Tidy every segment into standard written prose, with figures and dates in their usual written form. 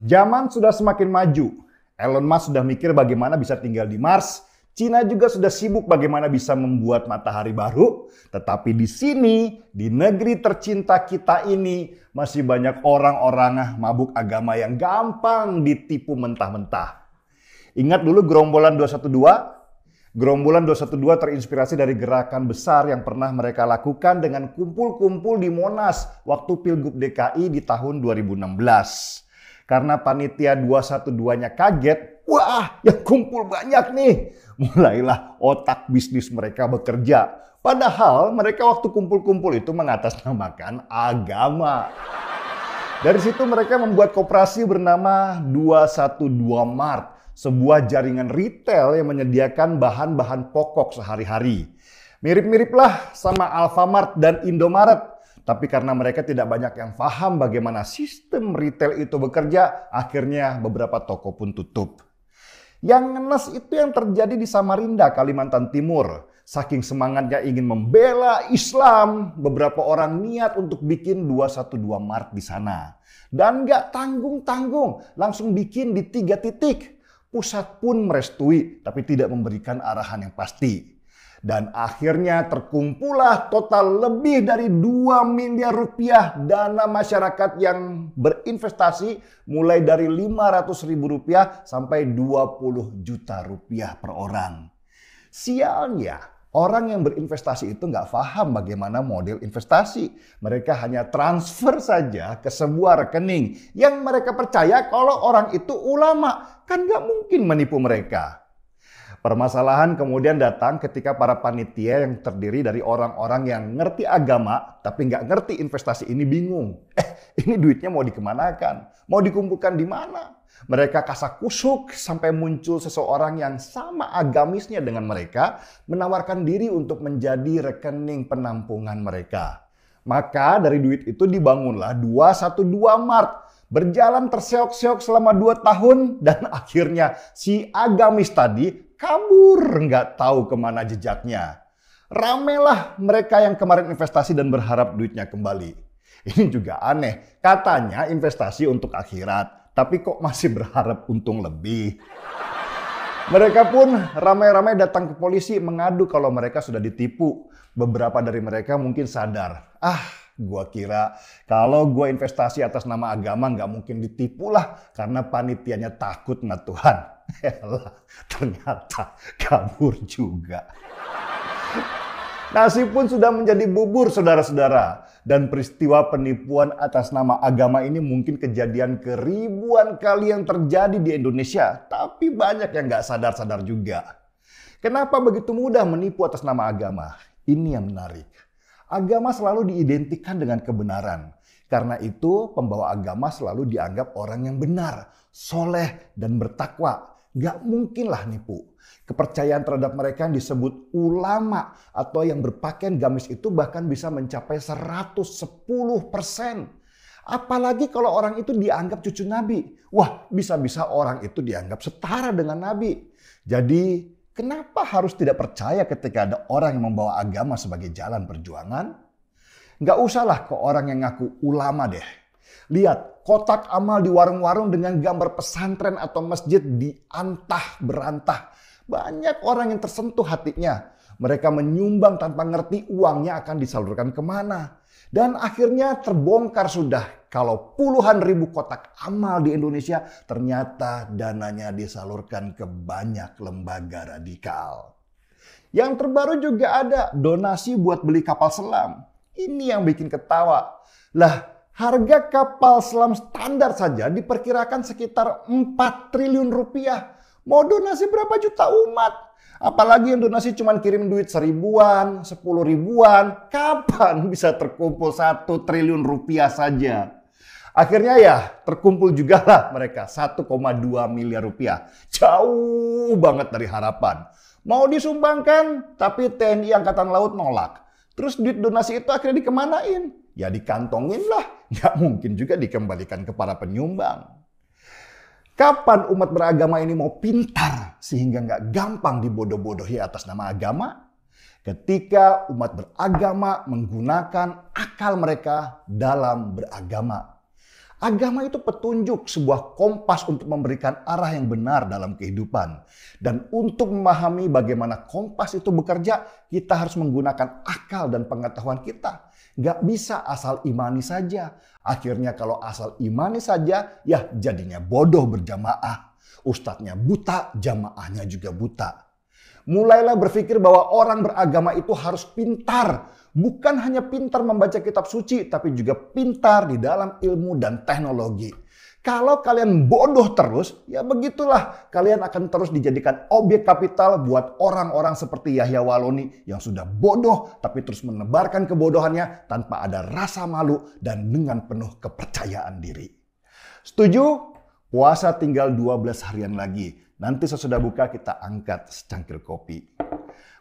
Zaman sudah semakin maju. Elon Musk sudah mikir bagaimana bisa tinggal di Mars. Cina juga sudah sibuk bagaimana bisa membuat matahari baru. Tetapi di sini, di negeri tercinta kita ini, masih banyak orang-orang mabuk agama yang gampang ditipu mentah-mentah. Ingat dulu gerombolan 212? Gerombolan 212 terinspirasi dari gerakan besar yang pernah mereka lakukan dengan kumpul-kumpul di Monas waktu Pilgub DKI di tahun 2016. Karena panitia 212-nya kaget, wah yang kumpul banyak nih. Mulailah otak bisnis mereka bekerja. Padahal mereka waktu kumpul-kumpul itu mengatasnamakan agama. Dari situ mereka membuat koperasi bernama 212 Mart. Sebuah jaringan retail yang menyediakan bahan-bahan pokok sehari-hari. Mirip-miriplah sama Alfamart dan Indomaret. Tapi karena mereka tidak banyak yang paham bagaimana sistem retail itu bekerja, akhirnya beberapa toko pun tutup. Yang ngenes itu yang terjadi di Samarinda, Kalimantan Timur. Saking semangatnya ingin membela Islam, beberapa orang niat untuk bikin 212 Mart di sana. Dan gak tanggung-tanggung, langsung bikin di 3 titik. Pusat pun merestui, tapi tidak memberikan arahan yang pasti. Dan akhirnya terkumpullah total lebih dari 2 miliar rupiah dana masyarakat yang berinvestasi mulai dari 500 ribu rupiah sampai 20 juta rupiah per orang. Sialnya, orang yang berinvestasi itu nggak paham bagaimana model investasi. Mereka hanya transfer saja ke sebuah rekening yang mereka percaya kalau orang itu ulama. Kan nggak mungkin menipu mereka. Permasalahan kemudian datang ketika para panitia yang terdiri dari orang-orang yang ngerti agama tapi nggak ngerti investasi ini bingung. Ini duitnya mau dikemanakan? Mau dikumpulkan di mana? Mereka kasakusuk sampai muncul seseorang yang sama agamisnya dengan mereka menawarkan diri untuk menjadi rekening penampungan mereka. Maka dari duit itu dibangunlah 212 Mart. Berjalan terseok-seok selama 2 tahun dan akhirnya si agamis tadi kabur, nggak tahu kemana jejaknya. Ramelah mereka yang kemarin investasi dan berharap duitnya kembali. Ini juga aneh, katanya investasi untuk akhirat, tapi kok masih berharap untung lebih. Mereka pun ramai-ramai datang ke polisi mengadu kalau mereka sudah ditipu. Beberapa dari mereka mungkin sadar, gua kira kalau gua investasi atas nama agama nggak mungkin ditipu lah karena panitianya takut sama Tuhan. Ternyata kabur juga. Nasi pun sudah menjadi bubur saudara-saudara. Dan peristiwa penipuan atas nama agama ini mungkin kejadian keribuan kali yang terjadi di Indonesia. Tapi banyak yang nggak sadar-sadar juga. Kenapa begitu mudah menipu atas nama agama? Ini yang menarik. Agama selalu diidentikan dengan kebenaran. Karena itu pembawa agama selalu dianggap orang yang benar, soleh, dan bertakwa. Gak mungkinlah nipu. Kepercayaan terhadap mereka yang disebut ulama atau yang berpakaian gamis itu bahkan bisa mencapai 110%. Apalagi kalau orang itu dianggap cucu Nabi. Wah, bisa-bisa orang itu dianggap setara dengan Nabi. Jadi kenapa harus tidak percaya ketika ada orang yang membawa agama sebagai jalan perjuangan? Nggak usahlah ke orang yang ngaku ulama deh. Lihat kotak amal di warung-warung dengan gambar pesantren atau masjid diantah berantah. Banyak orang yang tersentuh hatinya. Mereka menyumbang tanpa ngerti uangnya akan disalurkan kemana. Dan akhirnya terbongkar sudah kalau puluhan ribu kotak amal di Indonesia ternyata dananya disalurkan ke banyak lembaga radikal. Yang terbaru juga ada donasi buat beli kapal selam. Ini yang bikin ketawa. Lah, harga kapal selam standar saja diperkirakan sekitar 4 triliun rupiah. Mau donasi berapa juta umat? Apalagi yang donasi cuma kirim duit 1.000-an, 10.000-an. Kapan bisa terkumpul 1 triliun rupiah saja? Akhirnya ya terkumpul juga lah mereka 1,2 miliar rupiah. Jauh banget dari harapan. Mau disumbangkan tapi TNI Angkatan Laut nolak. Terus duit donasi itu akhirnya dikemanain? Ya dikantongin lah. Nggak mungkin juga dikembalikan ke para penyumbang. Kapan umat beragama ini mau pintar sehingga nggak gampang dibodoh-bodohi atas nama agama? Ketika umat beragama menggunakan akal mereka dalam beragama. Agama itu petunjuk, sebuah kompas untuk memberikan arah yang benar dalam kehidupan. Dan untuk memahami bagaimana kompas itu bekerja, kita harus menggunakan akal dan pengetahuan kita. Gak bisa asal imani saja. Akhirnya kalau asal imani saja, ya jadinya bodoh berjamaah. Ustadznya buta, jamaahnya juga buta. Mulailah berpikir bahwa orang beragama itu harus pintar. Bukan hanya pintar membaca kitab suci, tapi juga pintar di dalam ilmu dan teknologi. Kalau kalian bodoh terus, ya begitulah. Kalian akan terus dijadikan objek kapital buat orang-orang seperti Yahya Waloni yang sudah bodoh, tapi terus menebarkan kebodohannya tanpa ada rasa malu dan dengan penuh kepercayaan diri. Setuju? Puasa tinggal 12 harian lagi. Nanti sesudah buka kita angkat secangkir kopi.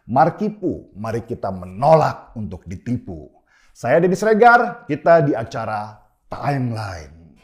Markipu, mari kita menolak untuk ditipu. Saya Denny Sregar, kita di acara Timeline.